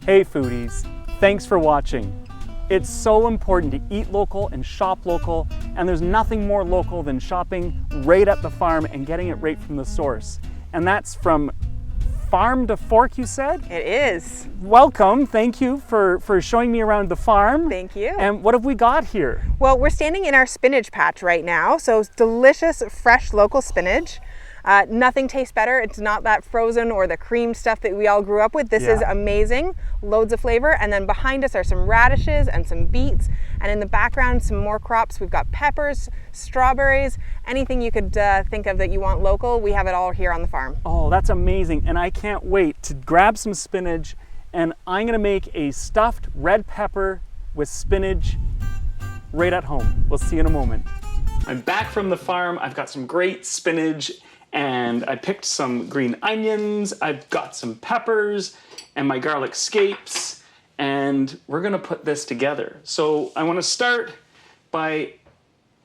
Hey foodies, thanks for watching. It's so important to eat local and shop local, and there's nothing more local than shopping right at the farm and getting it right from the source. And that's from farm to fork, you said? It is. Welcome, thank you for showing me around the farm. Thank you. And what have we got here? Well, we're standing in our spinach patch right now. So it's delicious, fresh, local spinach. Nothing tastes better. It's not that frozen or the creamed stuff that we all grew up with. This is amazing, loads of flavor. And then behind us are some radishes and some beets. And in the background, some more crops. We've got peppers, strawberries, anything you could think of that you want local. We have it all here on the farm. Oh, that's amazing. And I can't wait to grab some spinach, and I'm gonna make a stuffed red pepper with spinach right at home. We'll see you in a moment. I'm back from the farm. I've got some great spinach, and I picked some green onions. I've got some peppers and my garlic scapes, and we're gonna put this together. So I wanna start by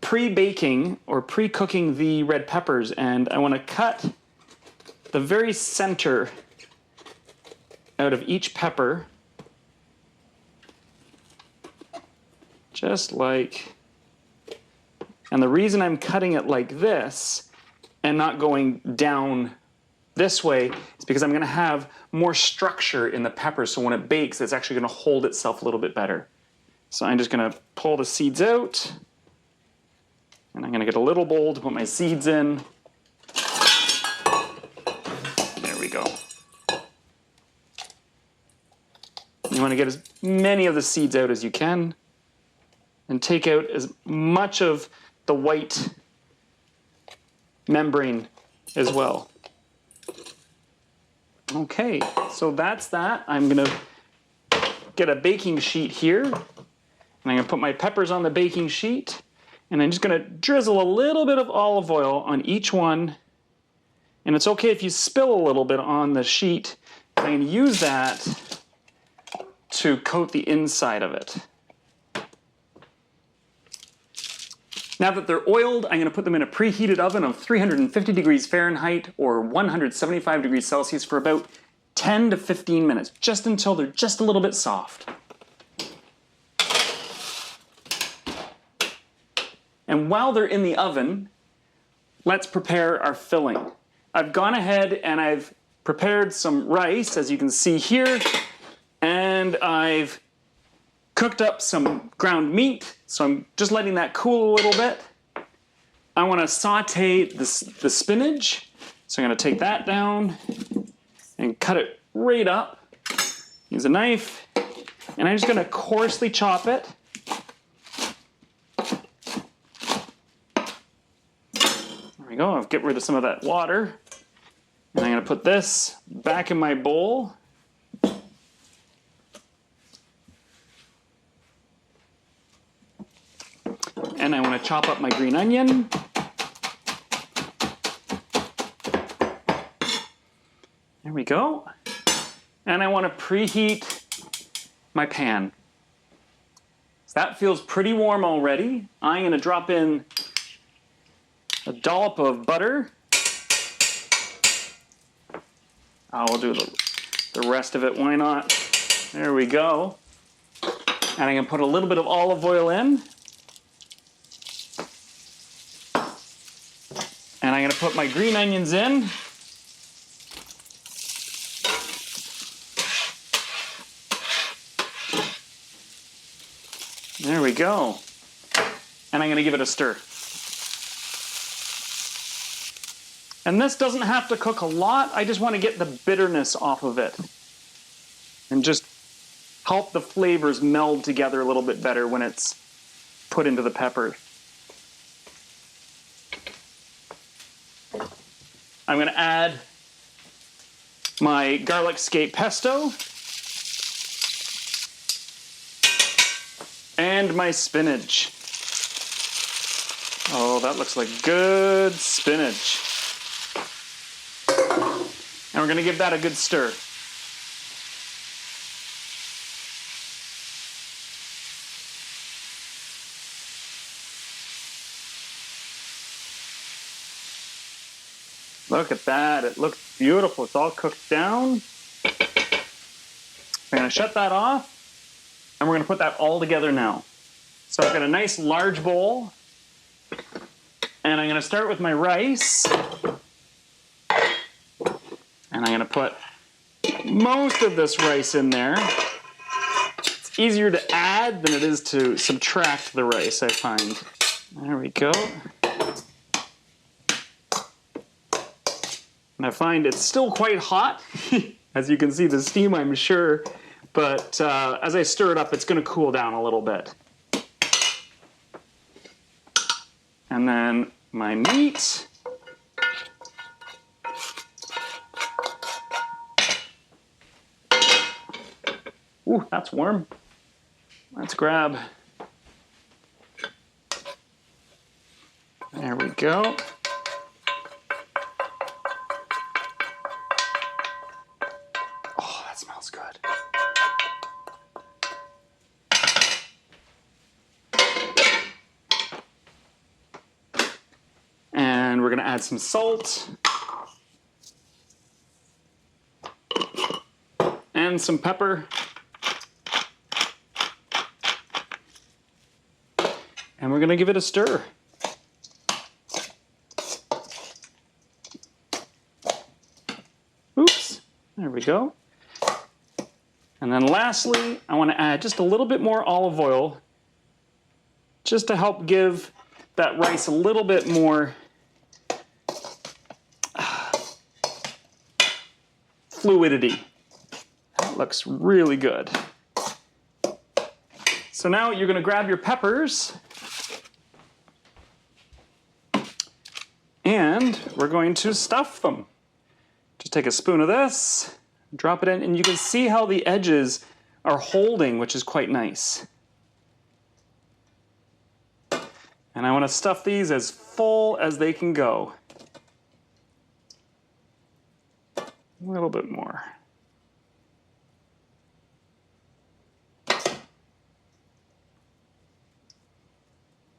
pre-baking or pre-cooking the red peppers, and I wanna cut the very center out of each pepper, just like, and the reason I'm cutting it like this and not going down this way is because I'm gonna have more structure in the pepper, so when it bakes, it's actually gonna hold itself a little bit better. So I'm just gonna pull the seeds out, and I'm gonna get a little bowl to put my seeds in. There we go. You wanna get as many of the seeds out as you can, and take out as much of the white membrane as well. Okay, so that's that. I'm gonna get a baking sheet here, and I'm gonna put my peppers on the baking sheet, and I'm just gonna drizzle a little bit of olive oil on each one. And it's okay if you spill a little bit on the sheet. I'm gonna use that to coat the inside of it. Now that they're oiled, I'm gonna put them in a preheated oven of 350 degrees Fahrenheit or 175 degrees Celsius for about 10 to 15 minutes, just until they're just a little bit soft. And while they're in the oven, let's prepare our filling. I've gone ahead and I've prepared some rice, as you can see here, and I've cooked up some ground meat, so I'm just letting that cool a little bit. I want to saute the spinach, so I'm going to take that down and cut it right up. Use a knife, and I'm just going to coarsely chop it. There we go, I'll get rid of some of that water. And I'm going to put this back in my bowl. And I want to chop up my green onion. There we go. And I want to preheat my pan. So that feels pretty warm already. I'm going to drop in a dollop of butter. I'll do the rest of it, why not? There we go. And I'm going to put a little bit of olive oil in. And I'm going to put my green onions in. There we go. And I'm going to give it a stir. And this doesn't have to cook a lot. I just want to get the bitterness off of it. And just help the flavors meld together a little bit better when it's put into the pepper. I'm going to add my garlic scape pesto and my spinach. Oh, that looks like good spinach. And we're going to give that a good stir. Look at that, it looks beautiful. It's all cooked down. I'm I'm going to shut that off, and we're going to put that all together now. So I've got a nice large bowl, and I'm going to start with my rice, and I'm going to put most of this rice in there. It's easier to add than it is to subtract the rice, I find. There we go. And I find it's still quite hot. As you can see, the steam, I'm sure. But as I stir it up, it's going to cool down a little bit. And then my meat. Ooh, that's warm. Let's grab. There we go. Oh, that smells good. And we're going to add some salt. And some pepper. And we're going to give it a stir. Oops, there we go. And then lastly, I want to add just a little bit more olive oil just to help give that rice a little bit more fluidity. That looks really good. So now you're going to grab your peppers and we're going to stuff them. Just take a spoon of this, drop it in, and you can see how the edges are holding, which is quite nice. And I want to stuff these as full as they can go. A little bit more.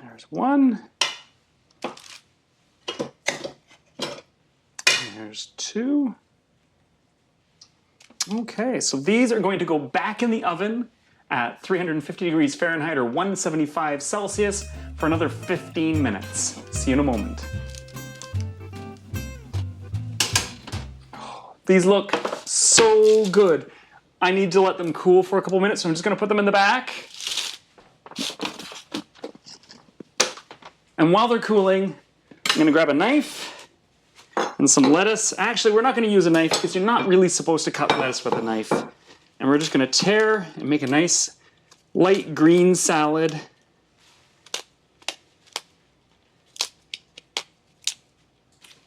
There's one. There's two. Okay, so these are going to go back in the oven at 350 degrees Fahrenheit or 175 Celsius for another 15 minutes. See you in a moment. Oh, these look so good. I need to let them cool for a couple minutes, so I'm just going to put them in the back. And while they're cooling, I'm going to grab a knife and some lettuce. Actually, we're not going to use a knife because you're not really supposed to cut lettuce with a knife. And we're just going to tear and make a nice light green salad.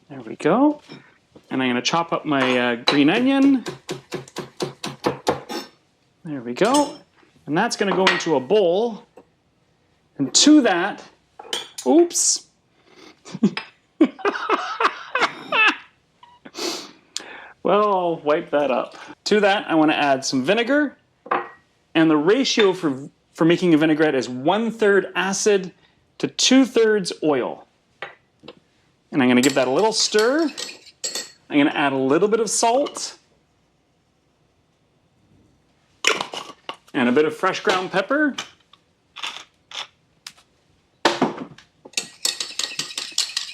There we go. And I'm going to chop up my green onion. There we go. And that's going to go into a bowl. And to that, oops. Well, I'll wipe that up. To that, I want to add some vinegar. And the ratio for making a vinaigrette is 1/3 acid to 2/3 oil. And I'm going to give that a little stir. I'm going to add a little bit of salt. And a bit of fresh ground pepper.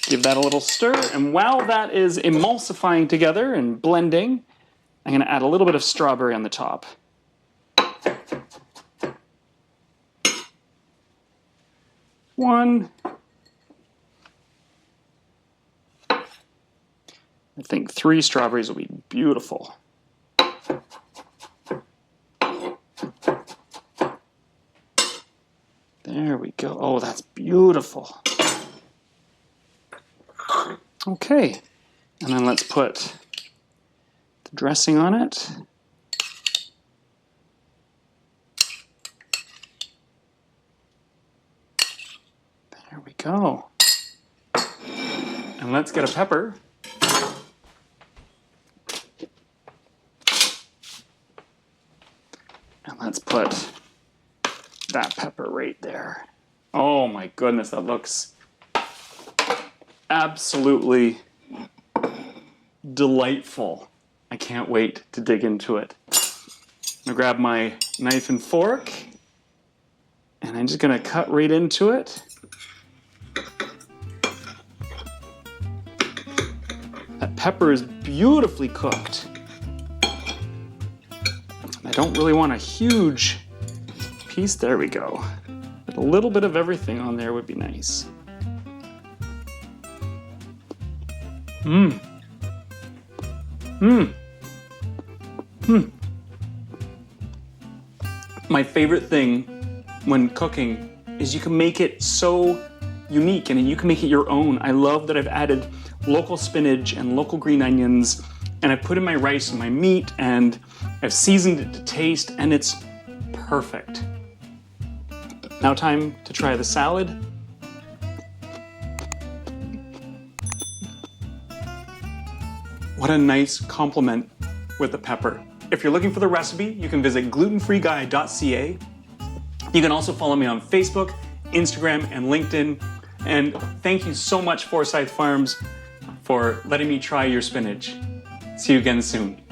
Give that a little stir, and while that is emulsifying together and blending, I'm going to add a little bit of strawberry on the top. One. I think 3 strawberries will be beautiful. There we go. Oh, that's beautiful. Okay, and then let's put the dressing on it. There we go. And let's get a pepper. And let's put that pepper right there. Oh my goodness, that looks absolutely delightful. I can't wait to dig into it. gonna grab my knife and fork, and I'm just gonna cut right into it. That pepper is beautifully cooked. I don't really want a huge piece. There we go. But a little bit of everything on there would be nice. Mmm. Mmm. Mmm. My favorite thing when cooking is you can make it so unique and you can make it your own. I love that I've added local spinach and local green onions, and I've put in my rice and my meat, and I've seasoned it to taste, and it's perfect. Now time to try the salad. What a nice complement with the pepper. If you're looking for the recipe, you can visit glutenfreeguy.ca. You can also follow me on Facebook, Instagram, and LinkedIn. And thank you so much, Forsyth Farms, for letting me try your spinach. See you again soon.